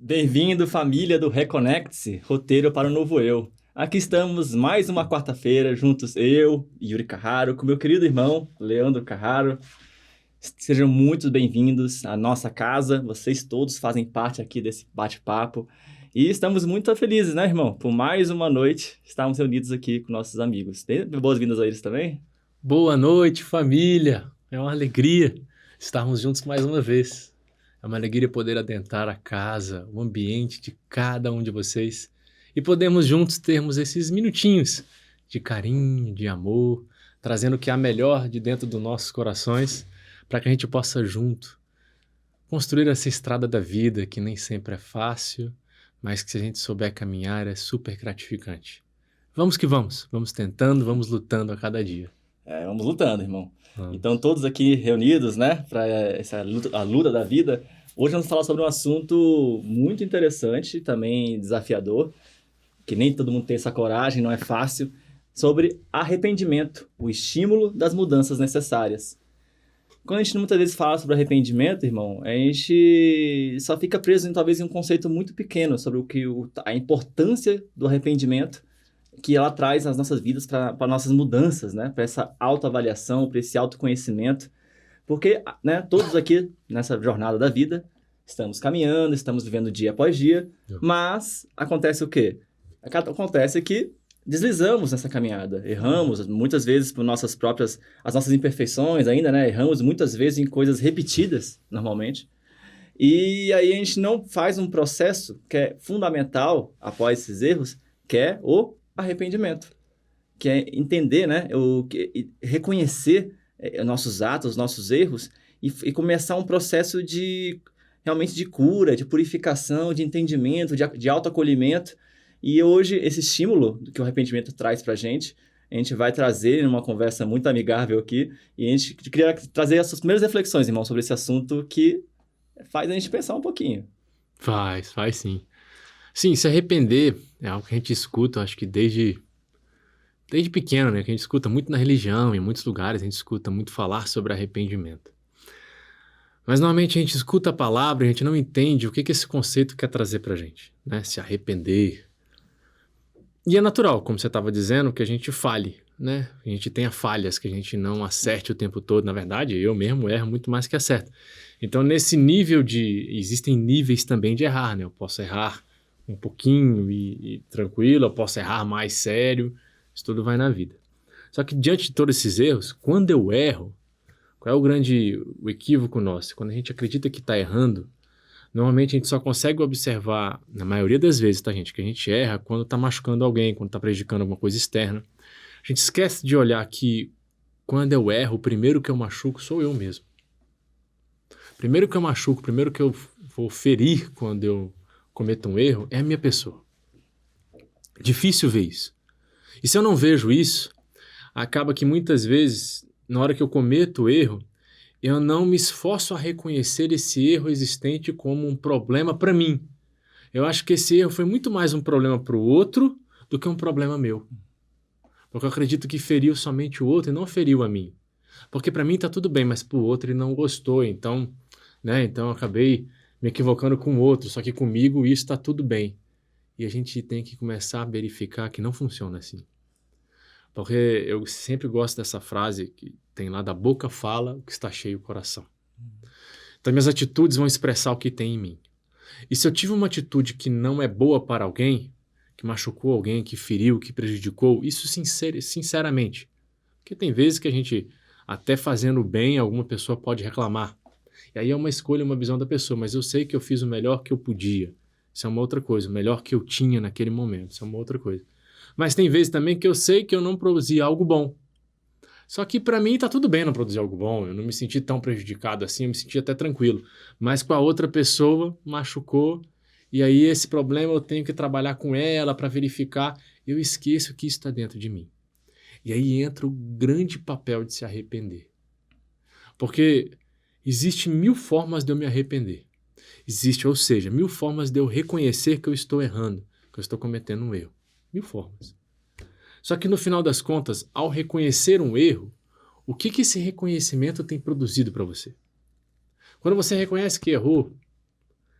Bem-vindo, família do Reconecte-se, roteiro para o novo eu. Aqui estamos mais uma quarta-feira, juntos eu, Yuri Carraro, com meu querido irmão, Leandro Carraro. Sejam muito bem-vindos à nossa casa, vocês todos fazem parte aqui desse bate-papo. E estamos muito felizes, né, irmão? Por mais uma noite, estarmos reunidos aqui com nossos amigos. Dê boas-vindas a eles também? Boa noite, família. É uma alegria estarmos juntos mais uma vez. É uma alegria poder adentrar a casa, o ambiente de cada um de vocês e podemos juntos termos esses minutinhos de carinho, de amor, trazendo o que há melhor de dentro dos nossos corações para que a gente possa junto construir essa estrada da vida que nem sempre é fácil, mas que se a gente souber caminhar é super gratificante. Vamos que vamos tentando, vamos lutando a cada dia. Vamos lutando, irmão. Vamos. Então, todos aqui reunidos, né, para essa luta, a luta da vida. Hoje vamos falar sobre um assunto muito interessante, também desafiador, que nem todo mundo tem essa coragem, não é fácil, sobre arrependimento, o estímulo das mudanças necessárias. Quando a gente muitas vezes fala sobre arrependimento, irmão, a gente só fica preso talvez em um conceito muito pequeno sobre a importância do arrependimento que ela traz nas nossas vidas para nossas mudanças, né? Para essa autoavaliação, para esse autoconhecimento. Porque, né, todos aqui nessa jornada da vida estamos caminhando, estamos vivendo dia após dia, mas acontece o quê? Acontece que deslizamos nessa caminhada, erramos muitas vezes por as nossas imperfeições ainda, né? Erramos muitas vezes em coisas repetidas, normalmente. E aí a gente não faz um processo que é fundamental após esses erros, que é o arrependimento, que é entender, né, reconhecer nossos atos, nossos erros e começar um processo realmente de cura, de purificação, de entendimento, de autoacolhimento. E hoje esse estímulo que o arrependimento traz para a gente vai trazer numa conversa muito amigável aqui, e a gente queria trazer essas primeiras reflexões, irmão, sobre esse assunto que faz a gente pensar um pouquinho. Faz sim. Sim, se arrepender é algo que a gente escuta, acho que desde pequeno, né? Que a gente escuta muito na religião, em muitos lugares a gente escuta muito falar sobre arrependimento. Mas normalmente a gente escuta a palavra e a gente não entende o que esse conceito quer trazer pra gente, né? Se arrepender. E é natural, como você estava dizendo, que a gente falhe, né? A gente tenha falhas, que a gente não acerte o tempo todo. Na verdade, eu mesmo erro muito mais que acerto. Então, nesse nível existem níveis também de errar, né? Eu posso errar um pouquinho e tranquilo, eu posso errar mais sério, isso tudo vai na vida. Só que diante de todos esses erros, quando eu erro, qual é o equívoco nosso? Quando a gente acredita que está errando, normalmente a gente só consegue observar, na maioria das vezes, tá, gente, que a gente erra quando está machucando alguém, quando está prejudicando alguma coisa externa. A gente esquece de olhar que quando eu erro, o primeiro que eu machuco sou eu mesmo. Primeiro que eu machuco, primeiro que eu vou ferir quando eu cometo um erro, é a minha pessoa. Difícil ver isso. E se eu não vejo isso, acaba que muitas vezes, na hora que eu cometo o erro, eu não me esforço a reconhecer esse erro existente como um problema para mim. Eu acho que esse erro foi muito mais um problema para o outro do que um problema meu. Porque eu acredito que feriu somente o outro e não feriu a mim. Porque para mim tá tudo bem, mas para o outro ele não gostou, então, né? Então eu acabei me equivocando com o outro, só que comigo isso está tudo bem. E a gente tem que começar a verificar que não funciona assim. Porque eu sempre gosto dessa frase que tem lá: da boca fala o que está cheio o coração. Então minhas atitudes vão expressar o que tem em mim. E se eu tive uma atitude que não é boa para alguém, que machucou alguém, que feriu, que prejudicou, isso sinceramente. Porque tem vezes que a gente, até fazendo bem, alguma pessoa pode reclamar. E aí é uma escolha, uma visão da pessoa, mas eu sei que eu fiz o melhor que eu podia. Isso é uma outra coisa. O melhor que eu tinha naquele momento. Isso é uma outra coisa. Mas tem vezes também que eu sei que eu não produzi algo bom. Só que para mim tá tudo bem não produzir algo bom. Eu não me senti tão prejudicado assim, eu me senti até tranquilo. Mas com a outra pessoa machucou. E aí esse problema eu tenho que trabalhar com ela para verificar. Eu esqueço que isso está dentro de mim. E aí entra o grande papel de se arrepender. Porque existe 1000 formas de eu me arrepender. Existe, ou seja, 1000 formas de eu reconhecer que eu estou errando, que eu estou cometendo um erro. 1000 formas. Só que no final das contas, ao reconhecer um erro, o que esse reconhecimento tem produzido para você? Quando você reconhece que errou,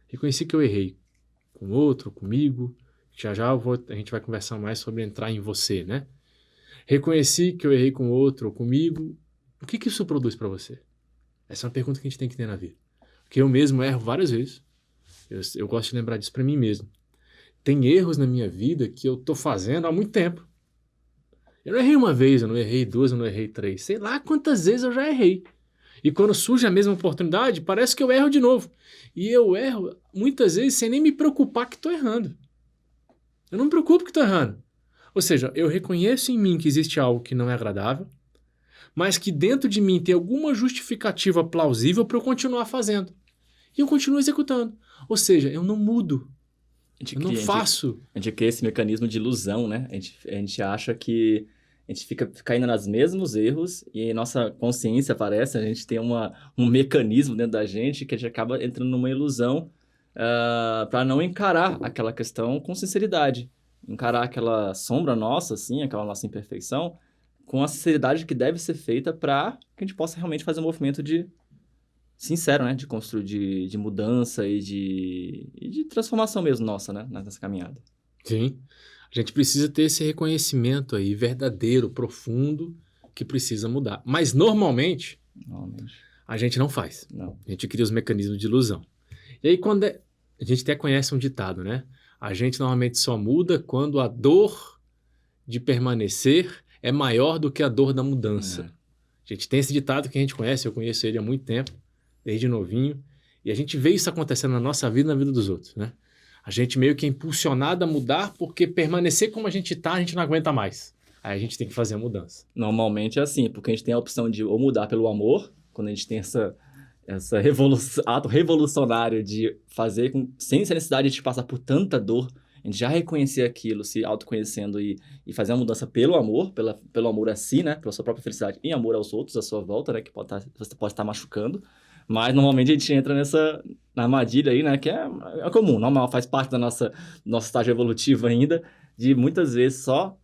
reconheci que eu errei. com outro, comigo. Já já a gente vai conversar mais sobre entrar em você, né? Reconheci que eu errei com outro ou comigo. O que isso produz para você? Essa é uma pergunta que a gente tem que ter na vida. Porque eu mesmo erro várias vezes. Eu gosto de lembrar disso para mim mesmo. Tem erros na minha vida que eu tô fazendo há muito tempo. Eu não errei uma vez, eu não errei duas, eu não errei três. Sei lá quantas vezes eu já errei. E quando surge a mesma oportunidade, parece que eu erro de novo. E eu erro muitas vezes sem nem me preocupar que estou errando. Eu não me preocupo que estou errando. Ou seja, eu reconheço em mim que existe algo que não é agradável, mas que dentro de mim tem alguma justificativa plausível para eu continuar fazendo. E eu continuo executando. Ou seja, eu não mudo. Eu não faço. A gente cria esse mecanismo de ilusão, né? A gente acha que a gente fica caindo nos mesmos erros e nossa consciência aparece, a gente tem um mecanismo dentro da gente que a gente acaba entrando numa ilusão para não encarar aquela questão com sinceridade. Encarar aquela sombra nossa, assim, aquela nossa imperfeição, com a sinceridade que deve ser feita para que a gente possa realmente fazer um movimento de sincero, né? De construir, de mudança e de transformação mesmo nossa, né? Nessa caminhada. Sim. A gente precisa ter esse reconhecimento aí verdadeiro, profundo, que precisa mudar. Mas normalmente a gente não faz. Não. A gente cria os mecanismos de ilusão. E aí quando a gente até conhece um ditado, né? A gente normalmente só muda quando a dor de permanecer é maior do que a dor da mudança. A gente tem esse ditado que a gente conhece, eu conheço ele há muito tempo, desde novinho, e a gente vê isso acontecendo na nossa vida e na vida dos outros, né? A gente meio que é impulsionado a mudar porque permanecer como a gente tá, a gente não aguenta mais. Aí a gente tem que fazer a mudança. Normalmente é assim, porque a gente tem a opção de ou mudar pelo amor, quando a gente tem essa ato revolucionário de fazer sem essa necessidade de passar por tanta dor, a gente já reconhecer aquilo, se autoconhecendo e fazer a mudança pelo amor, pelo amor a si, né? Pela sua própria felicidade e amor aos outros, à sua volta, né? Que você pode estar machucando. Mas normalmente a gente entra na armadilha aí, né? Que é comum, normal, faz parte do nosso estágio evolutivo ainda, de muitas vezes só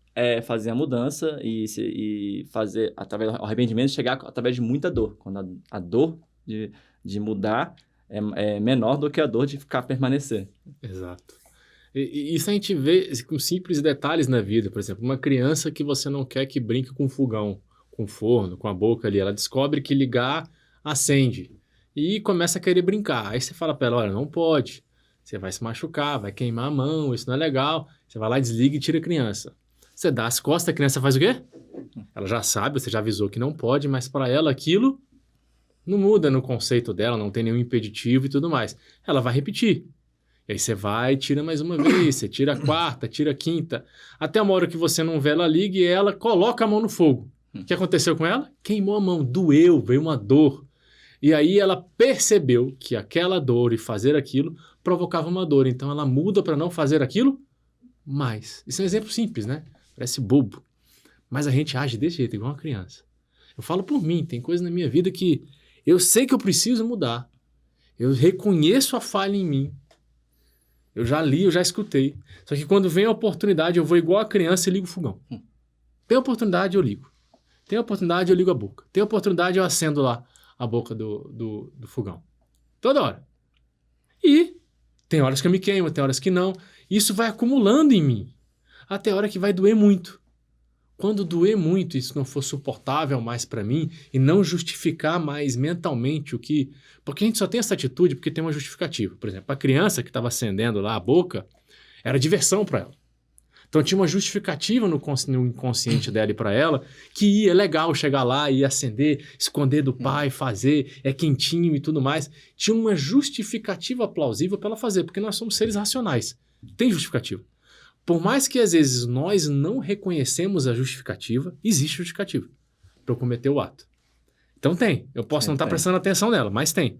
fazer a mudança e fazer, através do arrependimento, chegar através de muita dor. Quando a dor de mudar é menor do que a dor de permanecer. Exato. E isso a gente vê com simples detalhes na vida. Por exemplo, uma criança que você não quer que brinque com fogão, com forno, com a boca ali. Ela descobre que ligar acende. E começa a querer brincar. Aí você fala para ela, olha, não pode. Você vai se machucar, vai queimar a mão, isso não é legal. Você vai lá, desliga e tira a criança. Você dá as costas, a criança faz o quê? Ela já sabe, você já avisou que não pode, mas para ela aquilo não muda no conceito dela, não tem nenhum impeditivo e tudo mais. Ela vai repetir. E aí você vai e tira mais uma vez, você tira a quarta, tira a quinta. Até uma hora que você não vê, ela liga e ela coloca a mão no fogo. O que aconteceu com ela? Queimou a mão, doeu, veio uma dor. E aí ela percebeu que aquela dor e fazer aquilo provocava uma dor. Então ela muda para não fazer aquilo mais. Isso é um exemplo simples, né? Parece bobo. Mas a gente age desse jeito, igual uma criança. Eu falo por mim, tem coisas na minha vida que eu sei que eu preciso mudar. Eu reconheço a falha em mim. Eu já li, eu já escutei. Só que quando vem a oportunidade, eu vou igual a criança e ligo o fogão. Tem oportunidade, eu ligo. Tem oportunidade, eu ligo a boca. Tem oportunidade, eu acendo lá a boca do fogão. Toda hora. E tem horas que eu me queimo, tem horas que não. Isso vai acumulando em mim. Até a hora que vai doer muito. Quando doer muito, isso não for suportável mais para mim e não justificar mais mentalmente o que... Porque a gente só tem essa atitude porque tem uma justificativa. Por exemplo, a criança que estava acendendo lá a boca, era diversão para ela. Então tinha uma justificativa no inconsciente dela e para ela que é legal chegar lá e acender, esconder do pai, fazer, é quentinho e tudo mais. Tinha uma justificativa plausível para ela fazer, porque nós somos seres racionais. Tem justificativa. Por mais que às vezes nós não reconhecemos a justificativa, existe justificativa para eu cometer o ato. Então tem. Eu posso não estar prestando atenção nela, mas tem.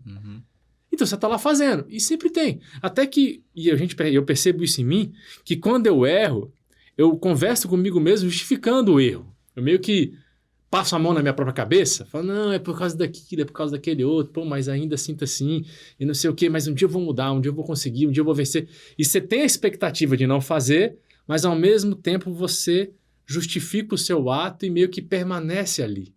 Então você está lá fazendo. E sempre tem. Até que, eu percebo isso em mim, que quando eu erro, eu converso comigo mesmo justificando o erro. Eu meio que passo a mão na minha própria cabeça, falo, não, é por causa daquilo, é por causa daquele outro, pô, mas ainda sinto assim, e não sei o quê, mas um dia eu vou mudar, um dia eu vou conseguir, um dia eu vou vencer. E você tem a expectativa de não fazer, mas ao mesmo tempo você justifica o seu ato e meio que permanece ali,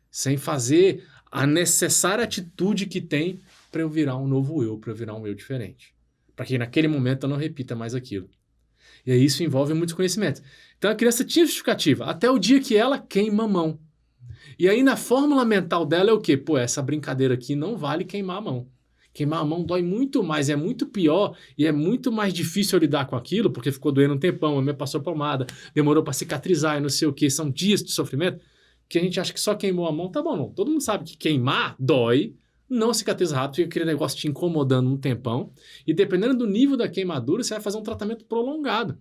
sem fazer a necessária atitude que tem para eu virar um novo eu, para eu virar um eu diferente. para que naquele momento eu não repita mais aquilo. E aí isso envolve muitos conhecimentos. Então a criança tinha justificativa, até o dia que ela queima a mão. E aí na fórmula mental dela é o quê? Pô, essa brincadeira aqui não vale queimar a mão. Queimar a mão dói muito mais, é muito pior e é muito mais difícil eu lidar com aquilo, porque ficou doendo um tempão, a minha passou pomada, demorou para cicatrizar e não sei o que, são dias de sofrimento, que a gente acha que só queimou a mão, tá bom, não. Todo mundo sabe que queimar dói, não cicatriza rápido, fica aquele negócio te incomodando um tempão, e dependendo do nível da queimadura, você vai fazer um tratamento prolongado.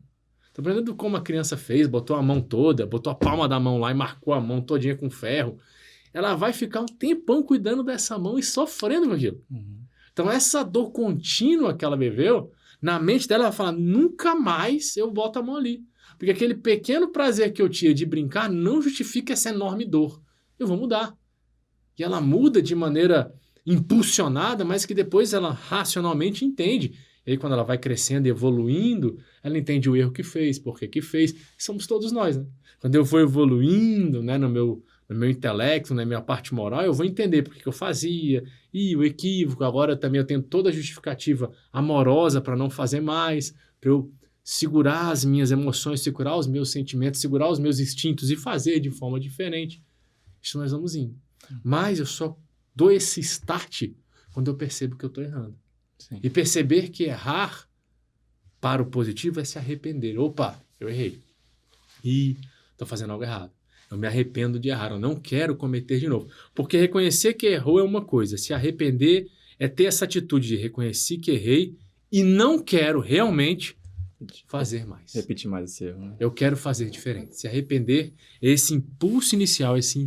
Dependendo de como a criança fez, botou a mão toda, botou a palma da mão lá e marcou a mão todinha com ferro, ela vai ficar um tempão cuidando dessa mão e sofrendo com aquilo. Então, essa dor contínua que ela viveu, na mente dela, ela fala, nunca mais eu boto a mão ali. Porque aquele pequeno prazer que eu tinha de brincar não justifica essa enorme dor. Eu vou mudar. E ela muda de maneira impulsionada, mas que depois ela racionalmente entende. E aí, quando ela vai crescendo e evoluindo, ela entende o erro que fez, por que fez. Somos todos nós, né? Quando eu for evoluindo, né, no meu intelecto, na minha parte moral, eu vou entender por que eu fazia, e o equívoco, agora também eu tenho toda a justificativa amorosa para não fazer mais, para eu segurar as minhas emoções, segurar os meus sentimentos, segurar os meus instintos e fazer de forma diferente. Isso nós vamos indo. Mas eu só dou esse start quando eu percebo que eu estou errando. Sim. E perceber que errar para o positivo é se arrepender. Opa, eu errei. E estou fazendo algo errado. Eu me arrependo de errar, eu não quero cometer de novo. Porque reconhecer que errou é uma coisa, se arrepender é ter essa atitude de reconhecer que errei e não quero realmente fazer mais. Repetir mais esse erro, né? Eu quero fazer diferente. Se arrepender é esse impulso inicial, esse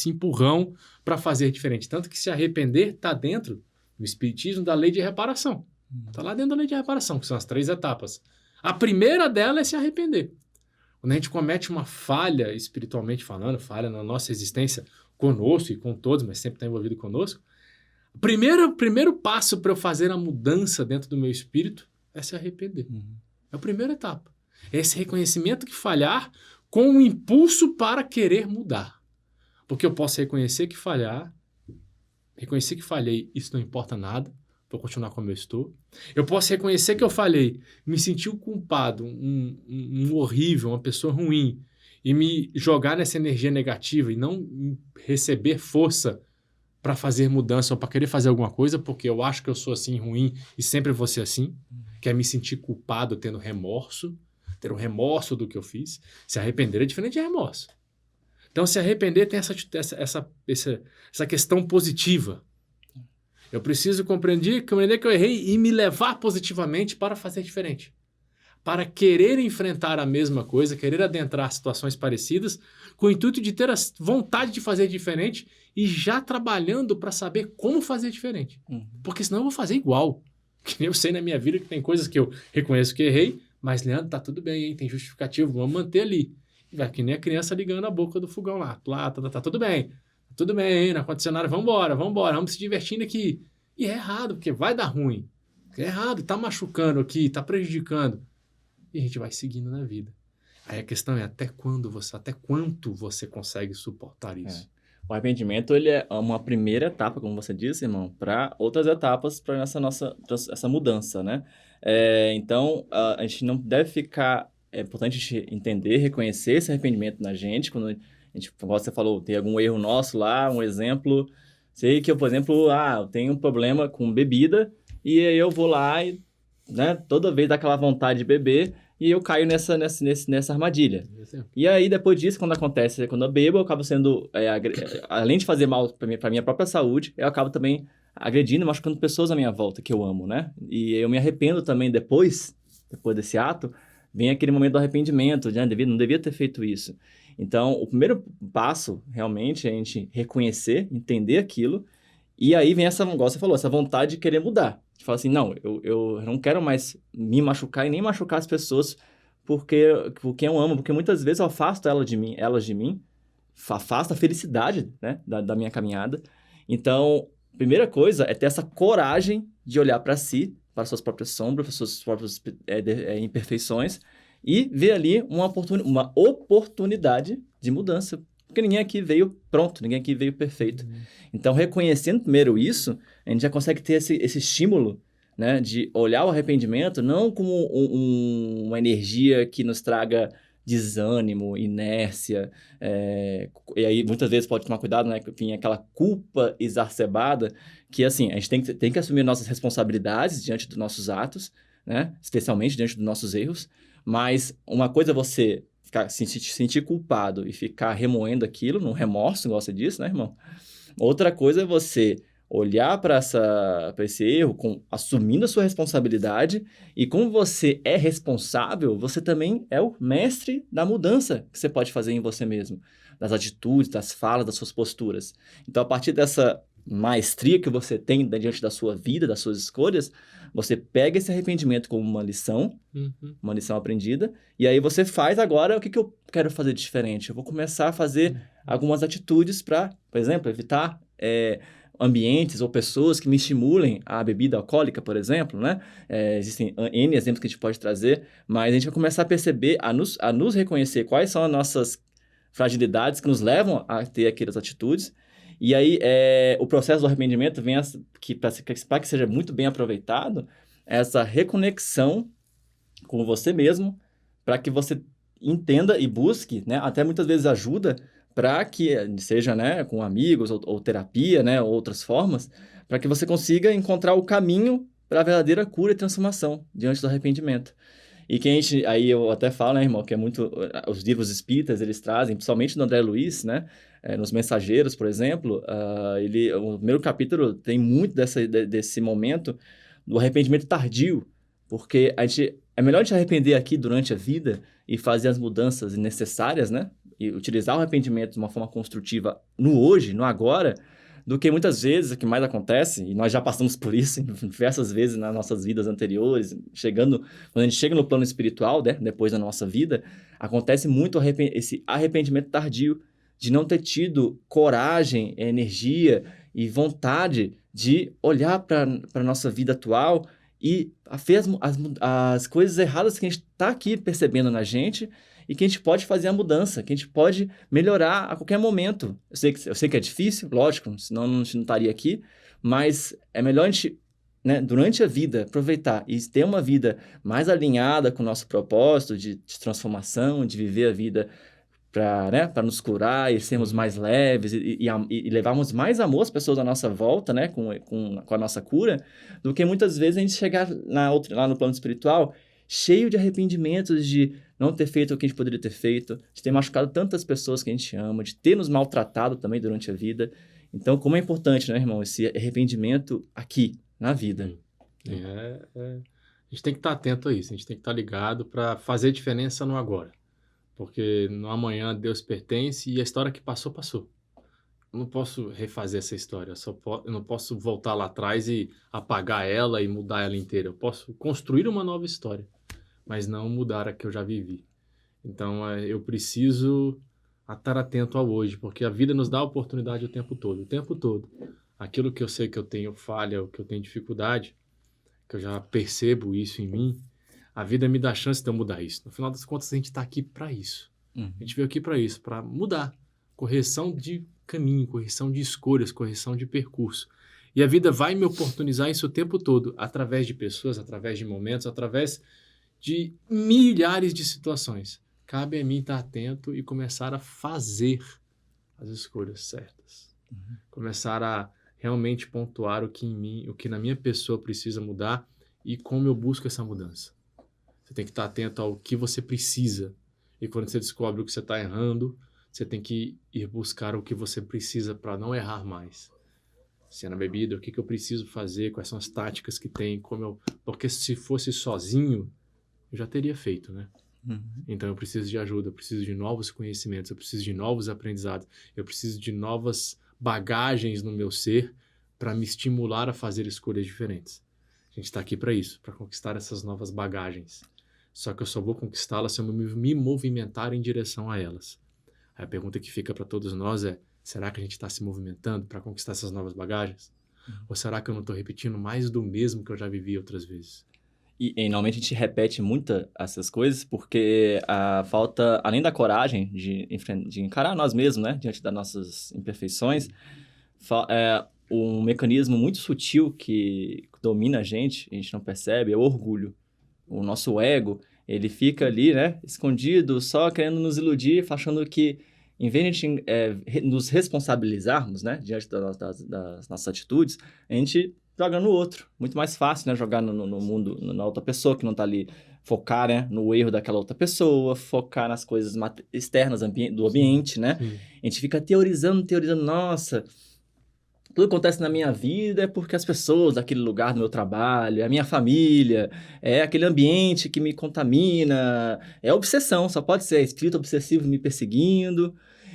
empurrão para fazer diferente. Tanto que se arrepender está dentro do espiritismo da lei de reparação. Está lá dentro da lei de reparação, que são as 3 etapas. A primeira dela é se arrepender. Quando a gente comete uma falha, espiritualmente falando, falha na nossa existência conosco e com todos, mas sempre está envolvido conosco, o primeiro passo para eu fazer a mudança dentro do meu espírito é se arrepender. É a primeira etapa. É esse reconhecimento que falhar com um impulso para querer mudar. Porque eu posso reconhecer que falhei, isso não importa nada, vou continuar como eu estou. Eu posso reconhecer que eu falhei, me sentir um culpado, um horrível, uma pessoa ruim, e me jogar nessa energia negativa e não receber força para fazer mudança ou para querer fazer alguma coisa, porque eu acho que eu sou assim ruim e sempre vou ser assim, que é me sentir culpado tendo remorso, ter um remorso do que eu fiz. Se arrepender é diferente de remorso. Então, se arrepender tem essa questão positiva. Eu preciso compreender que eu errei e me levar positivamente para fazer diferente. Para querer enfrentar a mesma coisa, querer adentrar situações parecidas, com o intuito de ter a vontade de fazer diferente e já trabalhando para saber como fazer diferente. Porque senão eu vou fazer igual. Que nem eu sei na minha vida que tem coisas que eu reconheço que errei, mas, Leandro, tá tudo bem, hein? Tem justificativo, vamos manter ali. Vai que nem a criança ligando a boca do fogão lá. Tá tudo bem. Tudo bem, não aconteceu nada, vambora, vamos se divertindo aqui. E é errado, porque vai dar ruim. É errado, tá machucando aqui, tá prejudicando. E a gente vai seguindo na vida. Aí a questão é até quanto você consegue suportar isso. O arrependimento, ele é uma primeira etapa, como você disse, irmão, para outras etapas para essa mudança, né? Então, a gente não deve ficar... É importante a gente entender, reconhecer esse arrependimento na gente. Quando a gente, como você falou, tem algum erro nosso lá, um exemplo... Sei que eu, por exemplo, eu tenho um problema com bebida e aí eu vou lá e, né, toda vez dá aquela vontade de beber e eu caio nessa armadilha. E aí, depois disso, quando eu bebo, eu acabo sendo, além de fazer mal para minha própria saúde, eu acabo também agredindo e machucando pessoas à minha volta que eu amo, né? E eu me arrependo também depois desse ato, vem aquele momento do arrependimento, né? Não devia ter feito isso. Então, o primeiro passo, realmente, é a gente reconhecer, entender aquilo, e aí vem igual você falou, essa vontade de querer mudar. A gente fala assim, não, eu não quero mais me machucar e nem machucar as pessoas porque eu amo, porque muitas vezes eu afasto elas de mim, afasto a felicidade, né, da minha caminhada. Então, a primeira coisa é ter essa coragem de olhar para si, para suas próprias sombras, para suas próprias imperfeições, e ver ali uma oportunidade de mudança. Porque ninguém aqui veio pronto, ninguém aqui veio perfeito. Então, reconhecendo primeiro isso, a gente já consegue ter esse estímulo né? De olhar o arrependimento não como uma energia que nos traga desânimo, inércia, e aí muitas vezes pode tomar cuidado, né? Que tem aquela culpa exacerbada, que assim, a gente tem que assumir nossas responsabilidades diante dos nossos atos, né? Especialmente diante dos nossos erros, mas uma coisa é você se sentir culpado e ficar remoendo aquilo, num remorso, igual você disse, né, irmão? Outra coisa é você olhar para esse erro, assumindo a sua responsabilidade, e como você é responsável, você também é o mestre da mudança que você pode fazer em você mesmo, das atitudes, das falas, das suas posturas. Então, a partir dessa maestria que você tem diante da sua vida, das suas escolhas, você pega esse arrependimento como uma lição aprendida, e aí você faz agora o que eu quero fazer de diferente. Eu vou começar a fazer algumas atitudes para, por exemplo, evitar ambientes ou pessoas que me estimulem a bebida alcoólica, por exemplo, né? Existem N exemplos que a gente pode trazer, mas a gente vai começar a perceber, a nos reconhecer quais são as nossas fragilidades que nos levam a ter aquelas atitudes. E aí, o processo do arrependimento vem para que seja muito bem aproveitado, essa reconexão com você mesmo, para que você entenda e busque, né? Até muitas vezes ajuda para que seja, né, com amigos ou terapia, né, ou outras formas, para que você consiga encontrar o caminho para a verdadeira cura e transformação diante do arrependimento. E que aí eu até falo, né, irmão, que é muito, os livros espíritas, eles trazem, principalmente do André Luiz, né, nos Mensageiros, por exemplo, o primeiro capítulo tem muito desse momento do arrependimento tardio, porque é melhor a gente arrepender aqui durante a vida e fazer as mudanças necessárias, né, e utilizar o arrependimento de uma forma construtiva no hoje, no agora, do que muitas vezes o que mais acontece, e nós já passamos por isso diversas vezes nas nossas vidas anteriores, quando a gente chega no plano espiritual, né, depois da nossa vida, acontece muito esse arrependimento tardio, de não ter tido coragem, energia e vontade de olhar para a nossa vida atual e fez as coisas erradas que a gente está aqui percebendo na gente, e que a gente pode fazer a mudança, que a gente pode melhorar a qualquer momento. Eu sei que é difícil, lógico, senão a gente não estaria aqui, mas é melhor a gente, né, durante a vida, aproveitar e ter uma vida mais alinhada com o nosso propósito de transformação, de viver a vida para, né, para nos curar e sermos mais leves e levarmos mais amor às pessoas à nossa volta, né, com a nossa cura, do que muitas vezes a gente chegar lá no plano espiritual cheio de arrependimentos de não ter feito o que a gente poderia ter feito, de ter machucado tantas pessoas que a gente ama, de ter nos maltratado também durante a vida. Então, como é importante, né, irmão, esse arrependimento aqui, na vida. A gente tem que estar atento a isso, a gente tem que estar ligado para fazer diferença no agora. Porque no amanhã Deus pertence e a história que passou, passou. Eu não posso refazer essa história, eu não posso voltar lá atrás e apagar ela e mudar ela inteira. Eu posso construir uma nova história, mas não mudar a que eu já vivi. Então, eu preciso estar atento ao hoje, porque a vida nos dá a oportunidade o tempo todo. O tempo todo. Aquilo que eu sei que eu tenho falha, o que eu tenho dificuldade, que eu já percebo isso em mim, a vida me dá a chance de eu mudar isso. No final das contas, a gente está aqui para isso. A gente veio aqui para isso, para mudar. Correção de caminho, correção de escolhas, correção de percurso. E a vida vai me oportunizar isso o tempo todo, através de pessoas, através de momentos, através de milhares de situações. Cabe a mim estar atento e começar a fazer as escolhas certas. Começar a realmente pontuar o que em mim, o que na minha pessoa precisa mudar e como eu busco essa mudança. Você tem que estar atento ao que você precisa. E quando você descobre o que você está errando, você tem que ir buscar o que você precisa para não errar mais. Se é na bebida, o que eu preciso fazer, quais são as táticas que tem, porque se fosse sozinho, eu já teria feito, né? Então eu preciso de ajuda, eu preciso de novos conhecimentos, eu preciso de novos aprendizados, eu preciso de novas bagagens no meu ser para me estimular a fazer escolhas diferentes. A gente está aqui para isso, para conquistar essas novas bagagens. Só que eu só vou conquistá-las se eu me movimentar em direção a elas. Aí a pergunta que fica para todos nós é: será que a gente está se movimentando para conquistar essas novas bagagens? Ou será que eu não estou repetindo mais do mesmo que eu já vivi outras vezes? E normalmente a gente repete muito essas coisas porque a falta, além da coragem de encarar nós mesmos, né, diante das nossas imperfeições, um mecanismo muito sutil que domina a gente não percebe, é o orgulho. O nosso ego, ele fica ali, né, escondido, só querendo nos iludir, achando que, em vez de a gente nos responsabilizarmos, né, diante das nossas atitudes, a gente joga no outro. Muito mais fácil, né, jogar no mundo, na outra pessoa que não tá ali, focar, né, no erro daquela outra pessoa, focar nas coisas externas do ambiente, né? Sim. A gente fica teorizando, nossa, tudo que acontece na minha vida é porque as pessoas daquele lugar do meu trabalho, é a minha família, é aquele ambiente que me contamina, é obsessão, só pode ser espírito obsessivo me perseguindo.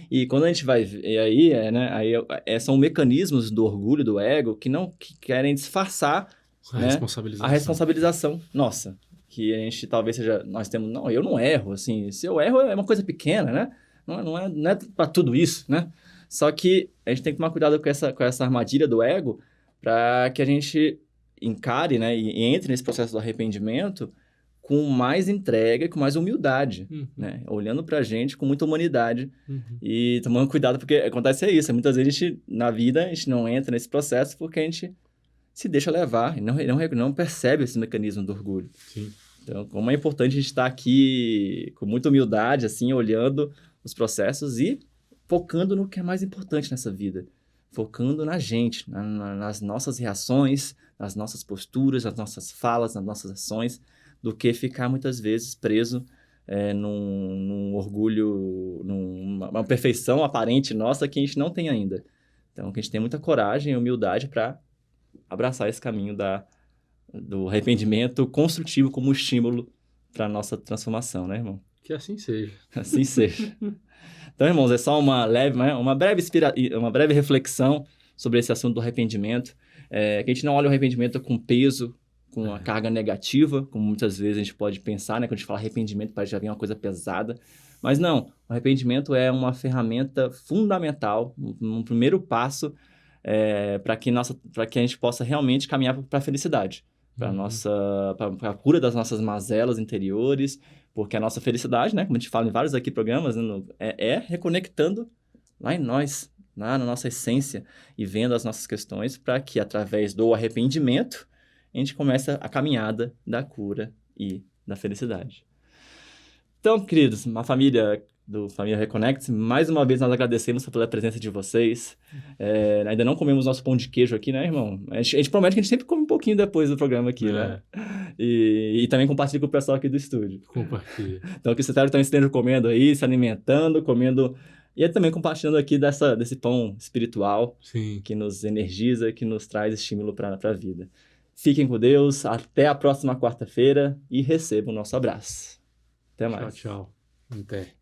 E quando a gente vai ver aí, são mecanismos do orgulho, do ego, que querem disfarçar, A né, responsabilização. a responsabilização nossa. Que a gente talvez seja, nós temos, não, eu não erro, assim, se eu erro é uma coisa pequena, né? Não é para tudo isso, né? Só que a gente tem que tomar cuidado com essa armadilha do ego para que a gente encare, né, e entre nesse processo do arrependimento com mais entrega e com mais humildade, né? Olhando pra gente com muita humanidade e tomando cuidado, porque acontece isso. Muitas vezes na vida a gente não entra nesse processo porque a gente se deixa levar e não percebe esse mecanismo do orgulho. Sim. Então, como é importante a gente estar aqui com muita humildade, assim, olhando os processos e focando no que é mais importante nessa vida. Focando na gente, nas nossas reações, nas nossas posturas, nas nossas falas, nas nossas ações, do que ficar muitas vezes preso num orgulho, numa perfeição aparente nossa que a gente não tem ainda. Então, que a gente tenha muita coragem e humildade para abraçar esse caminho do arrependimento construtivo como estímulo para a nossa transformação, né, irmão? Que assim seja. Assim seja. Então, irmãos, é só uma breve reflexão sobre esse assunto do arrependimento. Que a gente não olha o arrependimento com peso, com uma carga negativa, como muitas vezes a gente pode pensar, né? Quando a gente fala arrependimento, parece já vir uma coisa pesada. Mas não, o arrependimento é uma ferramenta fundamental, um primeiro passo para que a gente possa realmente caminhar para a felicidade, para a cura das nossas mazelas interiores, porque a nossa felicidade, né, como a gente fala em vários aqui programas, né, é reconectando lá em nós, lá na nossa essência, e vendo as nossas questões para que, através do arrependimento, a gente comece a caminhada da cura e da felicidade. Então, queridos, a família do Família Reconnect, mais uma vez nós agradecemos pela presença de vocês. Ainda não comemos nosso pão de queijo aqui, né, irmão? A gente promete que a gente sempre come um pouquinho depois do programa aqui, né? E também compartilha com o pessoal aqui do estúdio. Compartilha. Então, que vocês estejam comendo aí, se alimentando, comendo... E também compartilhando aqui desse pão espiritual. Sim. Que nos energiza, que nos traz estímulo para a vida. Fiquem com Deus, até a próxima quarta-feira e recebam o nosso abraço. Até mais. Tchau, tchau. Até.